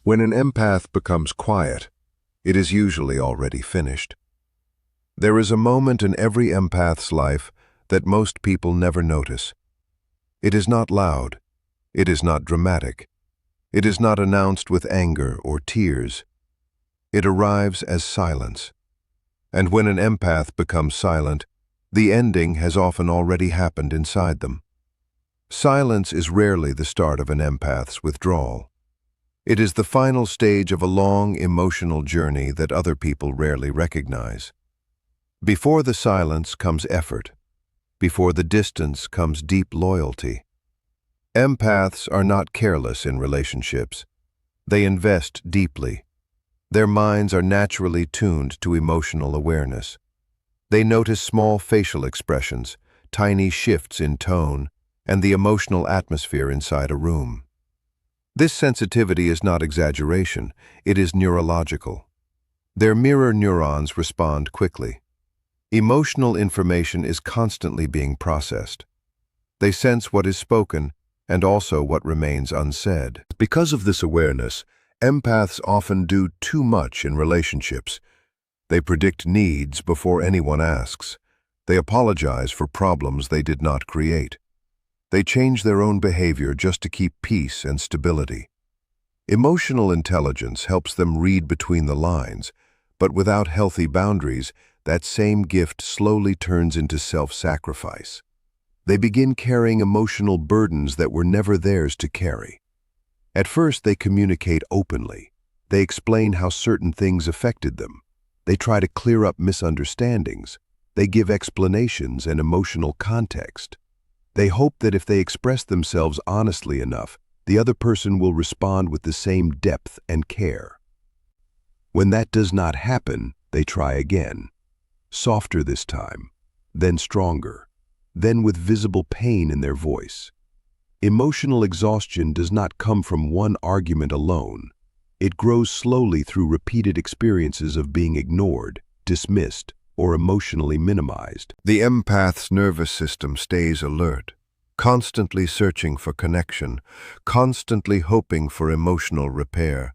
When an empath becomes quiet, it is usually already finished. There is a moment in every empath's life that most people never notice. It is not loud. It is not dramatic. It is not announced with anger or tears. It arrives as silence. And when an empath becomes silent, the ending has often already happened inside them. Silence is rarely the start of an empath's withdrawal. It is the final stage of a long emotional journey that other people rarely recognize. Before the silence comes effort. Before the distance comes deep loyalty. Empaths are not careless in relationships. They invest deeply. Their minds are naturally tuned to emotional awareness. They notice small facial expressions, tiny shifts in tone, and the emotional atmosphere inside a room. This sensitivity is not exaggeration, it is neurological. Their mirror neurons respond quickly. Emotional information is constantly being processed. They sense what is spoken and also what remains unsaid. Because of this awareness, empaths often do too much in relationships. They predict needs before anyone asks. They apologize for problems they did not create. They change their own behavior just to keep peace and stability. Emotional intelligence helps them read between the lines, but without healthy boundaries, that same gift slowly turns into self-sacrifice. They begin carrying emotional burdens that were never theirs to carry. At first, they communicate openly. They explain how certain things affected them. They try to clear up misunderstandings. They give explanations and emotional context. They hope that if they express themselves honestly enough, the other person will respond with the same depth and care. When that does not happen, they try again. Softer this time, then stronger, then with visible pain in their voice. Emotional exhaustion does not come from one argument alone. It grows slowly through repeated experiences of being ignored, dismissed, or emotionally minimized. The empath's nervous system stays alert, constantly searching for connection, constantly hoping for emotional repair.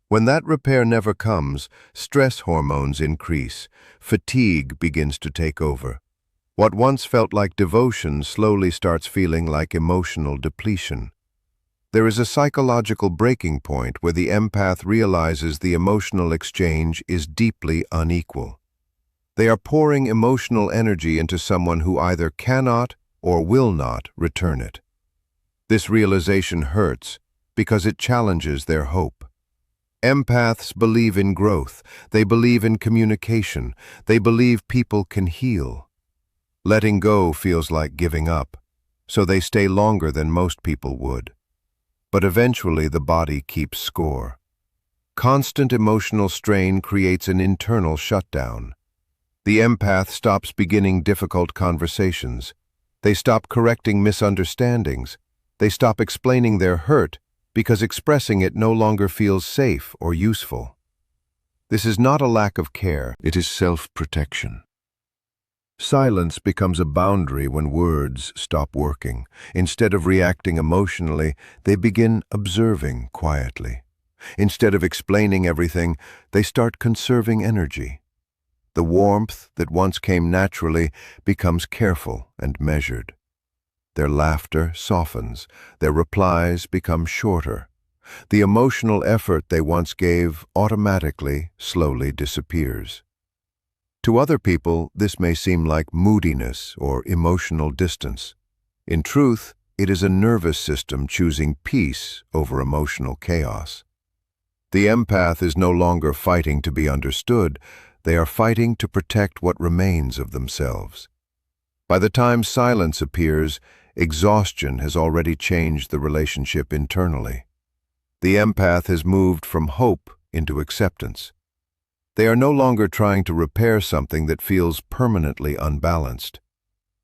When that repair never comes, stress hormones increase, fatigue begins to take over. What once felt like devotion slowly starts feeling like emotional depletion. There is a psychological breaking point where the empath realizes the emotional exchange is deeply unequal. They are pouring emotional energy into someone who either cannot or will not return it. This realization hurts because it challenges their hope. Empaths believe in growth, they believe in communication, they believe people can heal. Letting go feels like giving up, so they stay longer than most people would. But eventually the body keeps score. Constant emotional strain creates an internal shutdown. The empath stops beginning difficult conversations. They stop correcting misunderstandings. They stop explaining their hurt because expressing it no longer feels safe or useful. This is not a lack of care, it is self-protection. Silence becomes a boundary when words stop working. Instead of reacting emotionally, they begin observing quietly. Instead of explaining everything, they start conserving energy. The warmth that once came naturally becomes careful and measured. Their laughter softens, their replies become shorter. The emotional effort they once gave automatically, slowly disappears. To other people, this may seem like moodiness or emotional distance. In truth, it is a nervous system choosing peace over emotional chaos. The empath is no longer fighting to be understood, they are fighting to protect what remains of themselves. By the time silence appears, exhaustion has already changed the relationship internally. The empath has moved from hope into acceptance. They are no longer trying to repair something that feels permanently unbalanced.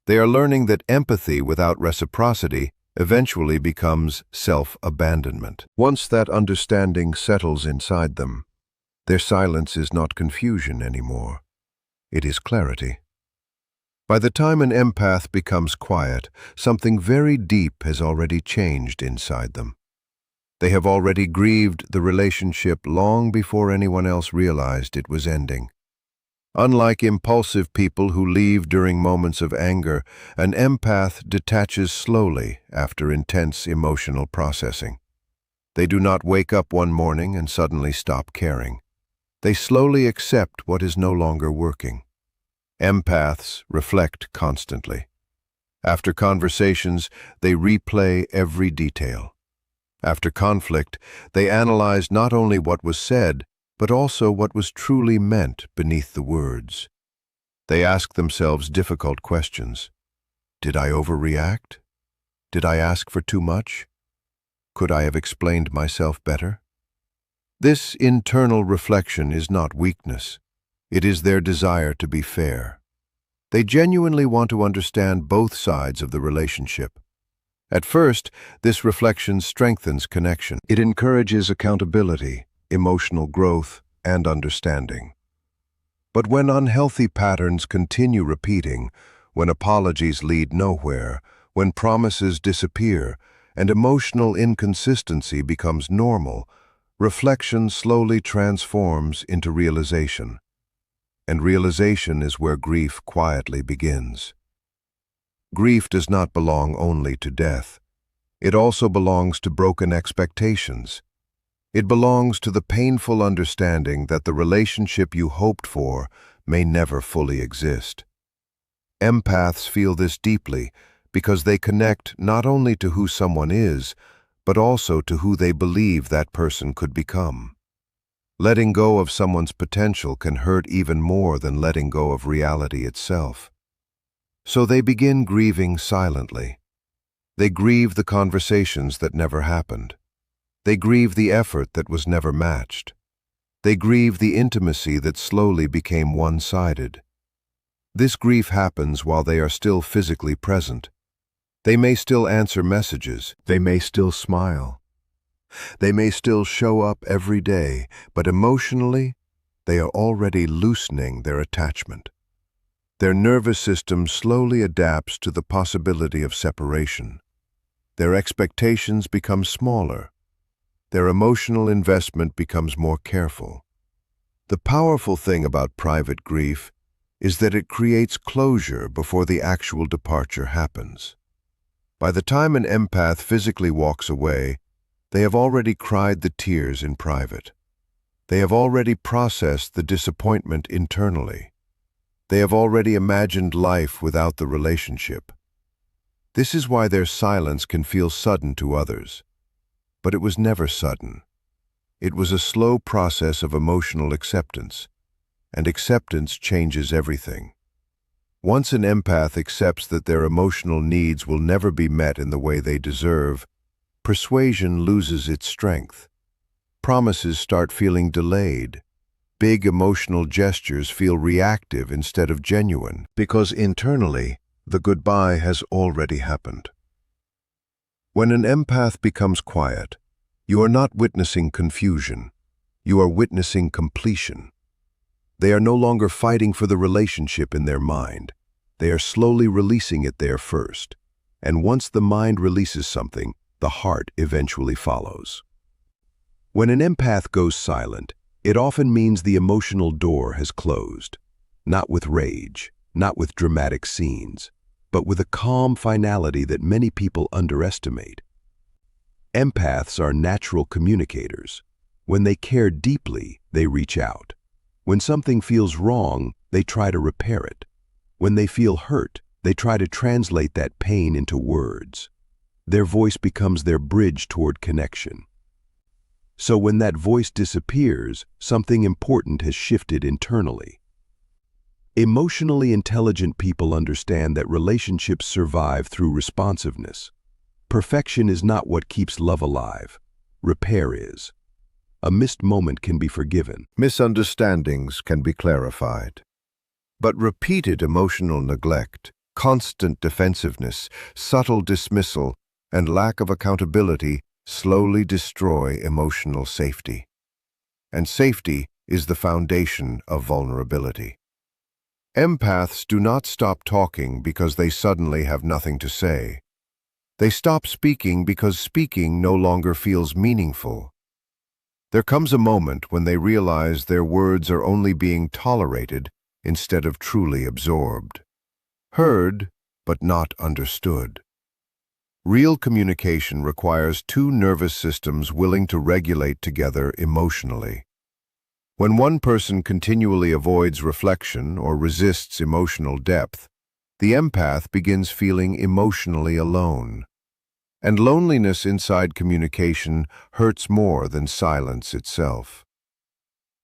They are learning that empathy without reciprocity eventually becomes self-abandonment. Once that understanding settles inside them, their silence is not confusion anymore. It is clarity. By the time an empath becomes quiet, something very deep has already changed inside them. They have already grieved the relationship long before anyone else realized it was ending. Unlike impulsive people who leave during moments of anger, an empath detaches slowly after intense emotional processing. They do not wake up one morning and suddenly stop caring. They slowly accept what is no longer working. Empaths reflect constantly. After conversations, they replay every detail. After conflict, they analyze not only what was said, but also what was truly meant beneath the words. They ask themselves difficult questions. Did I overreact? Did I ask for too much? Could I have explained myself better? This internal reflection is not weakness. It is their desire to be fair. They genuinely want to understand both sides of the relationship. At first, this reflection strengthens connection. It encourages accountability, emotional growth, and understanding. But when unhealthy patterns continue repeating, when apologies lead nowhere, when promises disappear, and emotional inconsistency becomes normal, reflection slowly transforms into realization. And realization is where grief quietly begins. Grief does not belong only to death. It also belongs to broken expectations. It belongs to the painful understanding that the relationship you hoped for may never fully exist. Empaths feel this deeply because they connect not only to who someone is, but also to who they believe that person could become. Letting go of someone's potential can hurt even more than letting go of reality itself. So they begin grieving silently. They grieve the conversations that never happened. They grieve the effort that was never matched. They grieve the intimacy that slowly became one-sided. This grief happens while they are still physically present. They may still answer messages. They may still smile. They may still show up every day, but emotionally, they are already loosening their attachment. Their nervous system slowly adapts to the possibility of separation. Their expectations become smaller. Their emotional investment becomes more careful. The powerful thing about private grief is that it creates closure before the actual departure happens. By the time an empath physically walks away, they have already cried the tears in private. They have already processed the disappointment internally. They have already imagined life without the relationship. This is why their silence can feel sudden to others. But it was never sudden. It was a slow process of emotional acceptance, and acceptance changes everything. Once an empath accepts that their emotional needs will never be met in the way they deserve, persuasion loses its strength. Promises start feeling delayed. Big emotional gestures feel reactive instead of genuine, because internally, the goodbye has already happened. When an empath becomes quiet, you are not witnessing confusion. You are witnessing completion. They are no longer fighting for the relationship in their mind. They are slowly releasing it there first. And once the mind releases something, the heart eventually follows. When an empath goes silent, it often means the emotional door has closed. Not with rage, not with dramatic scenes, but with a calm finality that many people underestimate. Empaths are natural communicators. When they care deeply, they reach out. When something feels wrong, they try to repair it. When they feel hurt, they try to translate that pain into words. Their voice becomes their bridge toward connection. So when that voice disappears, something important has shifted internally. Emotionally intelligent people understand that relationships survive through responsiveness. Perfection is not what keeps love alive. Repair is. A missed moment can be forgiven. Misunderstandings can be clarified. But repeated emotional neglect, constant defensiveness, subtle dismissal, and lack of accountability slowly destroy emotional safety. And safety is the foundation of vulnerability. Empaths do not stop talking because they suddenly have nothing to say. They stop speaking because speaking no longer feels meaningful. There comes a moment when they realize their words are only being tolerated instead of truly absorbed. Heard, but not understood. Real communication requires two nervous systems willing to regulate together emotionally. When one person continually avoids reflection or resists emotional depth, the empath begins feeling emotionally alone. And loneliness inside communication hurts more than silence itself.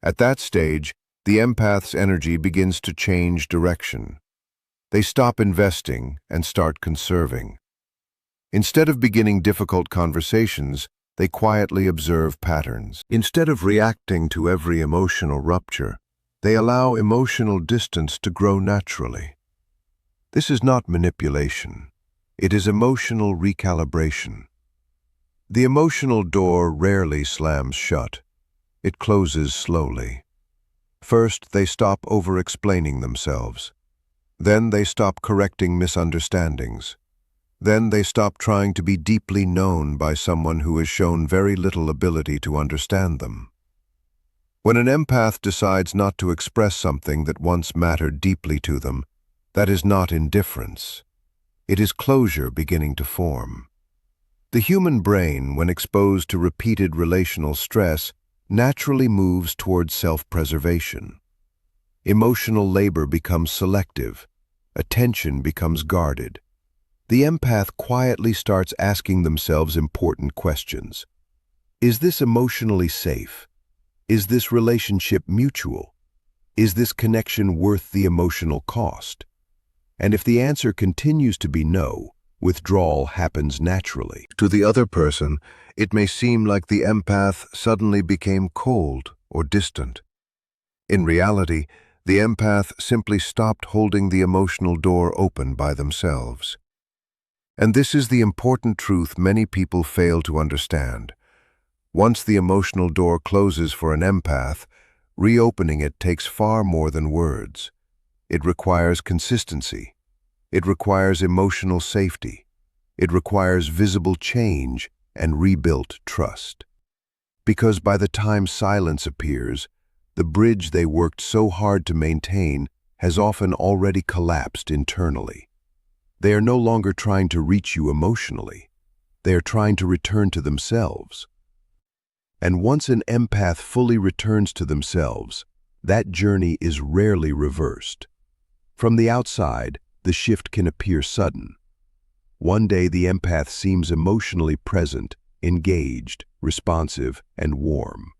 At that stage, the empath's energy begins to change direction. They stop investing and start conserving. Instead of beginning difficult conversations, they quietly observe patterns. Instead of reacting to every emotional rupture, they allow emotional distance to grow naturally. This is not manipulation. It is emotional recalibration. The emotional door rarely slams shut. It closes slowly. First, they stop over-explaining themselves. Then they stop correcting misunderstandings. Then they stop trying to be deeply known by someone who has shown very little ability to understand them. When an empath decides not to express something that once mattered deeply to them, that is not indifference. It is closure beginning to form. The human brain, when exposed to repeated relational stress, naturally moves towards self-preservation. Emotional labor becomes selective. Attention becomes guarded. The empath quietly starts asking themselves important questions. Is this emotionally safe? Is this relationship mutual? Is this connection worth the emotional cost? And if the answer continues to be no, withdrawal happens naturally. To the other person, it may seem like the empath suddenly became cold or distant. In reality, the empath simply stopped holding the emotional door open by themselves. And this is the important truth many people fail to understand. Once the emotional door closes for an empath, reopening it takes far more than words. It requires consistency. It requires emotional safety. It requires visible change and rebuilt trust. Because by the time silence appears, the bridge they worked so hard to maintain has often already collapsed internally. They are no longer trying to reach you emotionally. They are trying to return to themselves. And once an empath fully returns to themselves, that journey is rarely reversed. From the outside, the shift can appear sudden. One day the empath seems emotionally present, engaged, responsive, and warm.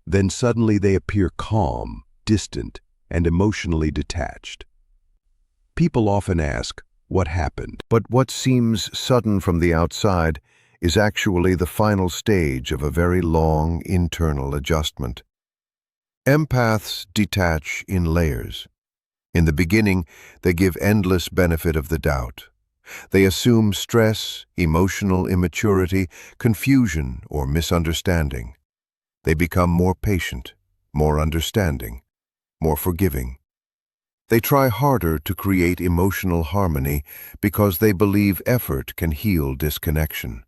Then suddenly they appear calm, distant, and emotionally detached. People often ask, what happened? But what seems sudden from the outside is actually the final stage of a very long internal adjustment. Empaths detach in layers. In the beginning, they give endless benefit of the doubt. They assume stress, emotional immaturity, confusion, or misunderstanding. They become more patient, more understanding, more forgiving. They try harder to create emotional harmony because they believe effort can heal disconnection.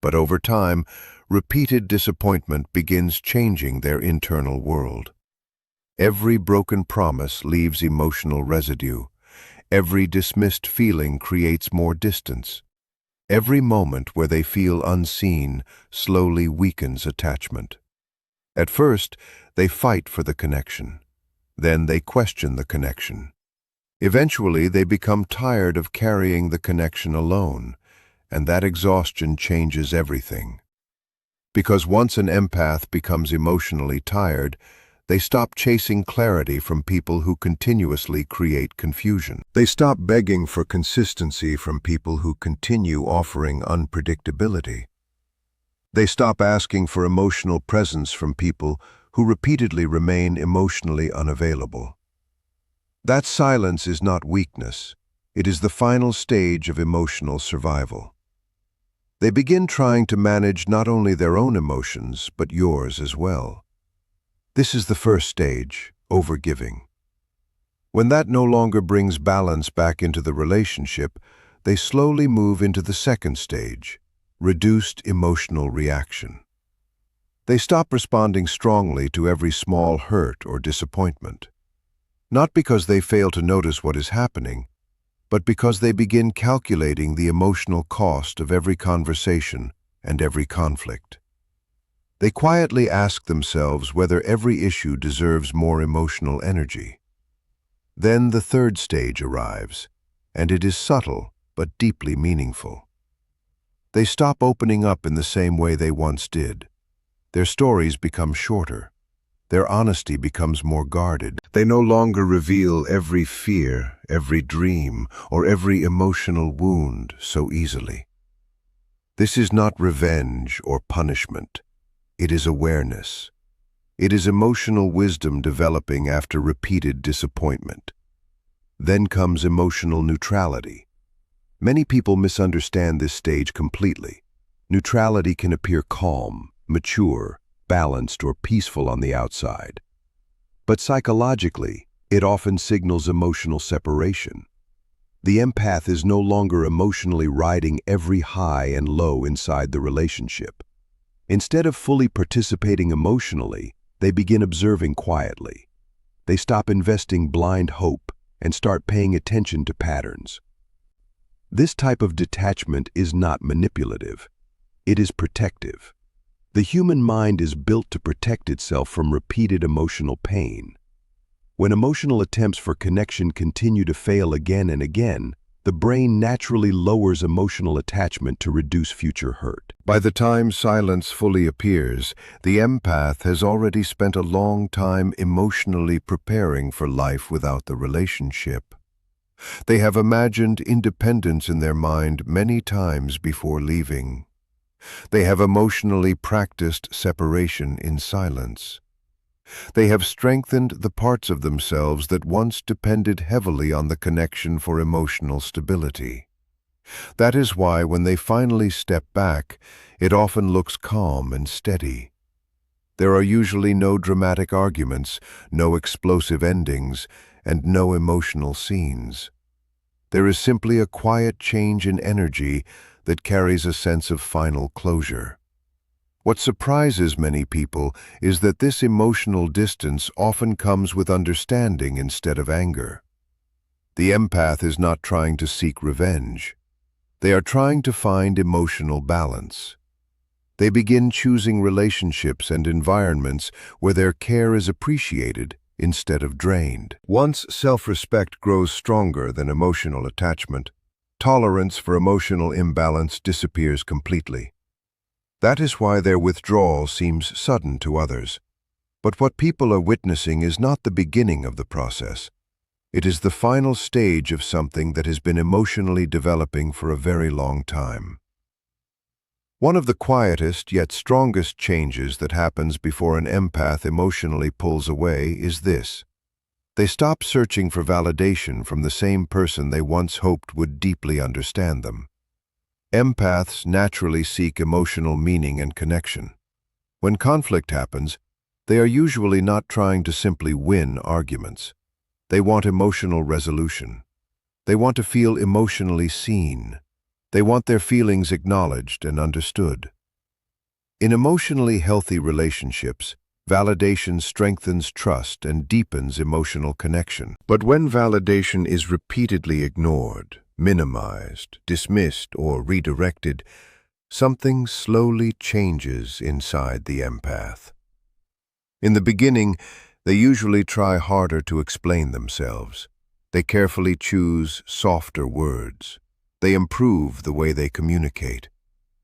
But over time, repeated disappointment begins changing their internal world. Every broken promise leaves emotional residue. Every dismissed feeling creates more distance. Every moment where they feel unseen slowly weakens attachment. At first, they fight for the connection. Then they question the connection. Eventually, they become tired of carrying the connection alone, and that exhaustion changes everything. Because once an empath becomes emotionally tired, they stop chasing clarity from people who continuously create confusion. They stop begging for consistency from people who continue offering unpredictability. They stop asking for emotional presence from people who repeatedly remain emotionally unavailable. That silence is not weakness. It is the final stage of emotional survival. They begin trying to manage not only their own emotions, but yours as well. This is the first stage, overgiving. When that no longer brings balance back into the relationship, they slowly move into the second stage, reduced emotional reaction. They stop responding strongly to every small hurt or disappointment, not because they fail to notice what is happening, but because they begin calculating the emotional cost of every conversation and every conflict. They quietly ask themselves whether every issue deserves more emotional energy. Then the third stage arrives, and it is subtle but deeply meaningful. They stop opening up in the same way they once did. Their stories become shorter. Their honesty becomes more guarded. They no longer reveal every fear, every dream, or every emotional wound so easily. This is not revenge or punishment. It is awareness. It is emotional wisdom developing after repeated disappointment. Then comes emotional neutrality. Many people misunderstand this stage completely. Neutrality can appear calm, mature, balanced, or peaceful on the outside. But psychologically, it often signals emotional separation. The empath is no longer emotionally riding every high and low inside the relationship. Instead of fully participating emotionally, they begin observing quietly. They stop investing blind hope and start paying attention to patterns. This type of detachment is not manipulative. It is protective. The human mind is built to protect itself from repeated emotional pain. When emotional attempts for connection continue to fail again and again, the brain naturally lowers emotional attachment to reduce future hurt. By the time silence fully appears, the empath has already spent a long time emotionally preparing for life without the relationship. They have imagined independence in their mind many times before leaving. They have emotionally practiced separation in silence. They have strengthened the parts of themselves that once depended heavily on the connection for emotional stability. That is why when they finally step back, it often looks calm and steady. There are usually no dramatic arguments, no explosive endings, and no emotional scenes. There is simply a quiet change in energy that carries a sense of final closure. What surprises many people is that this emotional distance often comes with understanding instead of anger. The empath is not trying to seek revenge. They are trying to find emotional balance. They begin choosing relationships and environments where their care is appreciated instead of drained. Once self-respect grows stronger than emotional attachment, tolerance for emotional imbalance disappears completely. That is why their withdrawal seems sudden to others. But what people are witnessing is not the beginning of the process. It is the final stage of something that has been emotionally developing for a very long time. One of the quietest yet strongest changes that happens before an empath emotionally pulls away is this. They stop searching for validation from the same person they once hoped would deeply understand them. Empaths naturally seek emotional meaning and connection. When conflict happens, they are usually not trying to simply win arguments. They want emotional resolution. They want to feel emotionally seen. They want their feelings acknowledged and understood. In emotionally healthy relationships, validation strengthens trust and deepens emotional connection. But when validation is repeatedly ignored, minimized, dismissed, or redirected, something slowly changes inside the empath. In the beginning, they usually try harder to explain themselves. They carefully choose softer words. They improve the way they communicate.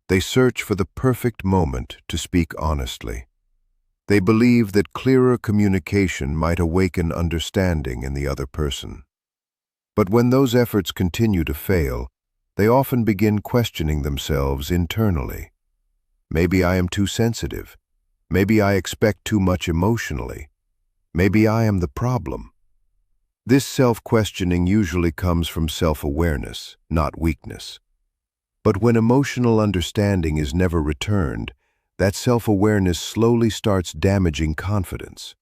They search for the perfect moment to speak honestly. They believe that clearer communication might awaken understanding in the other person. But when those efforts continue to fail, they often begin questioning themselves internally. Maybe I am too sensitive. Maybe I expect too much emotionally. Maybe I am the problem. This self-questioning usually comes from self-awareness, not weakness. But when emotional understanding is never returned, that self-awareness slowly starts damaging confidence.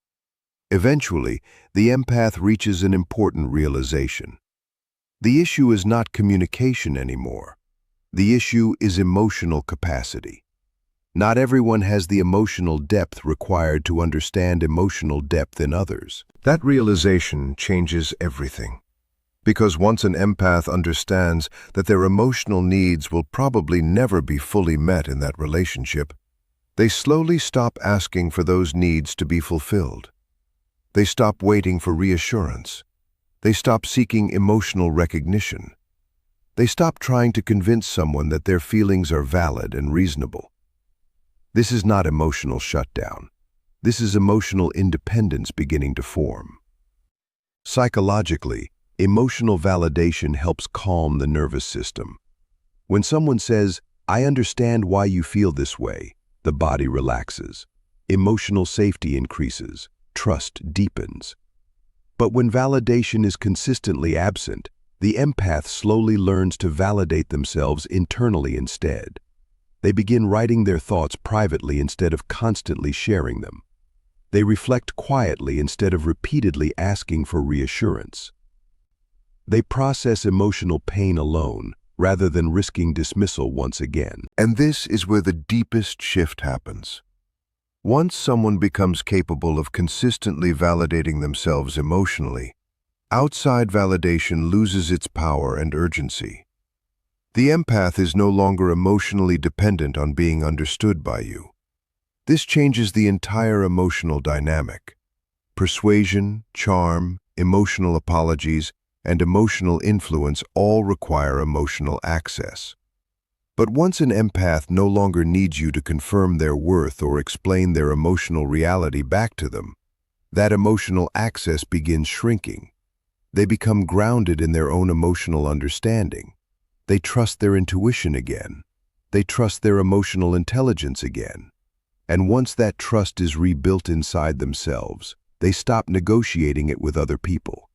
Eventually, the empath reaches an important realization. The issue is not communication anymore. The issue is emotional capacity. Not everyone has the emotional depth required to understand emotional depth in others. That realization changes everything. Because once an empath understands that their emotional needs will probably never be fully met in that relationship, they slowly stop asking for those needs to be fulfilled. They stop waiting for reassurance. They stop seeking emotional recognition. They stop trying to convince someone that their feelings are valid and reasonable. This is not emotional shutdown. This is emotional independence beginning to form. Psychologically, emotional validation helps calm the nervous system. When someone says, "I understand why you feel this way," the body relaxes. Emotional safety increases. Trust deepens. But when validation is consistently absent, the empath slowly learns to validate themselves internally instead. They begin writing their thoughts privately instead of constantly sharing them. They reflect quietly instead of repeatedly asking for reassurance. They process emotional pain alone, rather than risking dismissal once again. And this is where the deepest shift happens. Once someone becomes capable of consistently validating themselves emotionally, outside validation loses its power and urgency. The empath is no longer emotionally dependent on being understood by you. This changes the entire emotional dynamic. Persuasion, charm, emotional apologies, and emotional influence all require emotional access. But once an empath no longer needs you to confirm their worth or explain their emotional reality back to them, that emotional access begins shrinking. They become grounded in their own emotional understanding. They trust their intuition again. They trust their emotional intelligence again. And once that trust is rebuilt inside themselves, they stop negotiating it with other people.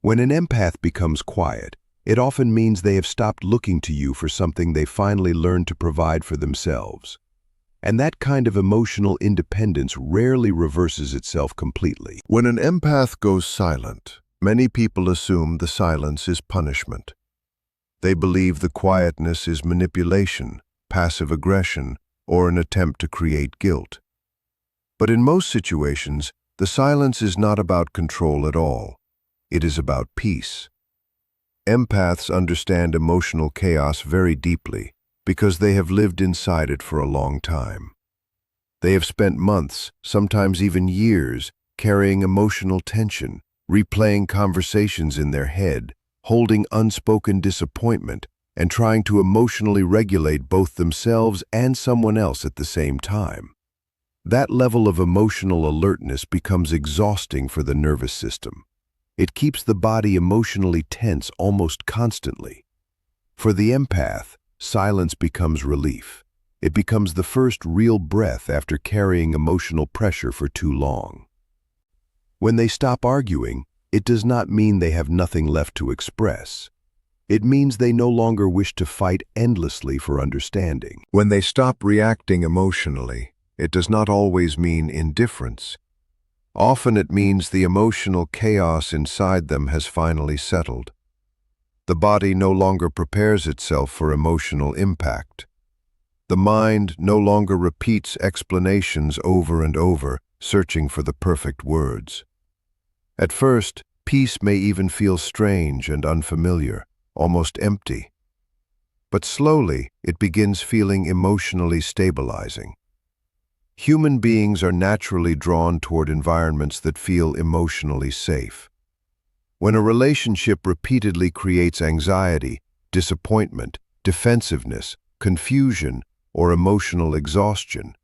When an empath becomes quiet, it often means they have stopped looking to you for something they finally learned to provide for themselves. And that kind of emotional independence rarely reverses itself completely. When an empath goes silent, many people assume the silence is punishment. They believe the quietness is manipulation, passive aggression, or an attempt to create guilt. But in most situations, the silence is not about control at all. It is about peace. Empaths understand emotional chaos very deeply because they have lived inside it for a long time. They have spent months, sometimes even years, carrying emotional tension, replaying conversations in their head, holding unspoken disappointment, and trying to emotionally regulate both themselves and someone else at the same time. That level of emotional alertness becomes exhausting for the nervous system. It keeps the body emotionally tense almost constantly. For the empath, silence becomes relief. It becomes the first real breath after carrying emotional pressure for too long. When they stop arguing, it does not mean they have nothing left to express. It means they no longer wish to fight endlessly for understanding. When they stop reacting emotionally, it does not always mean indifference. Often it means the emotional chaos inside them has finally settled. The body no longer prepares itself for emotional impact. The mind no longer repeats explanations over and over, searching for the perfect words. At first, peace may even feel strange and unfamiliar, almost empty. But slowly, it begins feeling emotionally stabilizing. Human beings are naturally drawn toward environments that feel emotionally safe. When a relationship repeatedly creates anxiety, disappointment, defensiveness, confusion, or emotional exhaustion,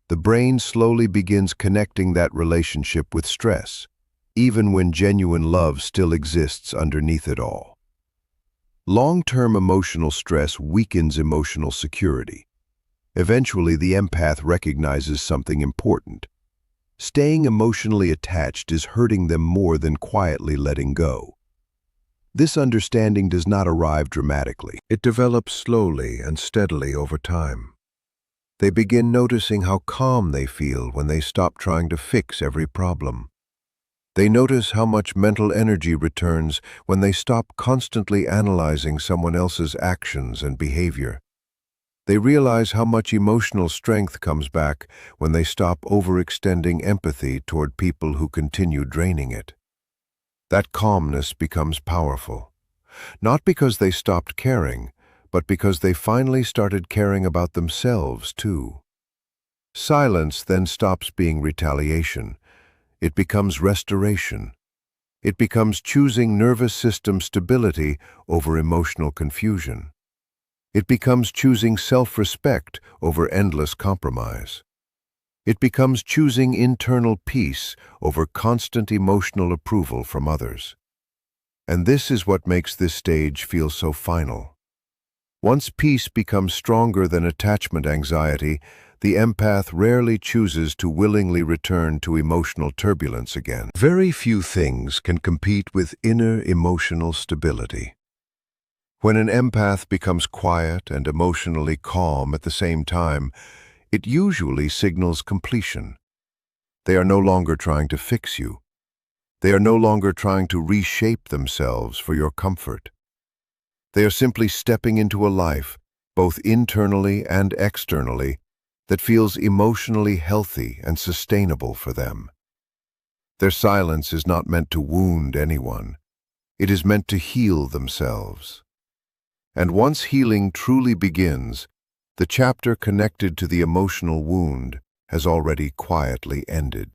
the brain slowly begins connecting that relationship with stress, even when genuine love still exists underneath it all. Long-term emotional stress weakens emotional security. Eventually, the empath recognizes something important. Staying emotionally attached is hurting them more than quietly letting go. This understanding does not arrive dramatically. It develops slowly and steadily over time. They begin noticing how calm they feel when they stop trying to fix every problem. They notice how much mental energy returns when they stop constantly analyzing someone else's actions and behavior. They realize how much emotional strength comes back when they stop overextending empathy toward people who continue draining it. That calmness becomes powerful, not because they stopped caring, but because they finally started caring about themselves too. Silence then stops being retaliation. It becomes restoration. It becomes choosing nervous system stability over emotional confusion. It becomes choosing self-respect over endless compromise. It becomes choosing internal peace over constant emotional approval from others. And this is what makes this stage feel so final. Once peace becomes stronger than attachment anxiety, the empath rarely chooses to willingly return to emotional turbulence again. Very few things can compete with inner emotional stability. When an empath becomes quiet and emotionally calm at the same time, it usually signals completion. They are no longer trying to fix you. They are no longer trying to reshape themselves for your comfort. They are simply stepping into a life, both internally and externally, that feels emotionally healthy and sustainable for them. Their silence is not meant to wound anyone. It is meant to heal themselves. And once healing truly begins, the chapter connected to the emotional wound has already quietly ended.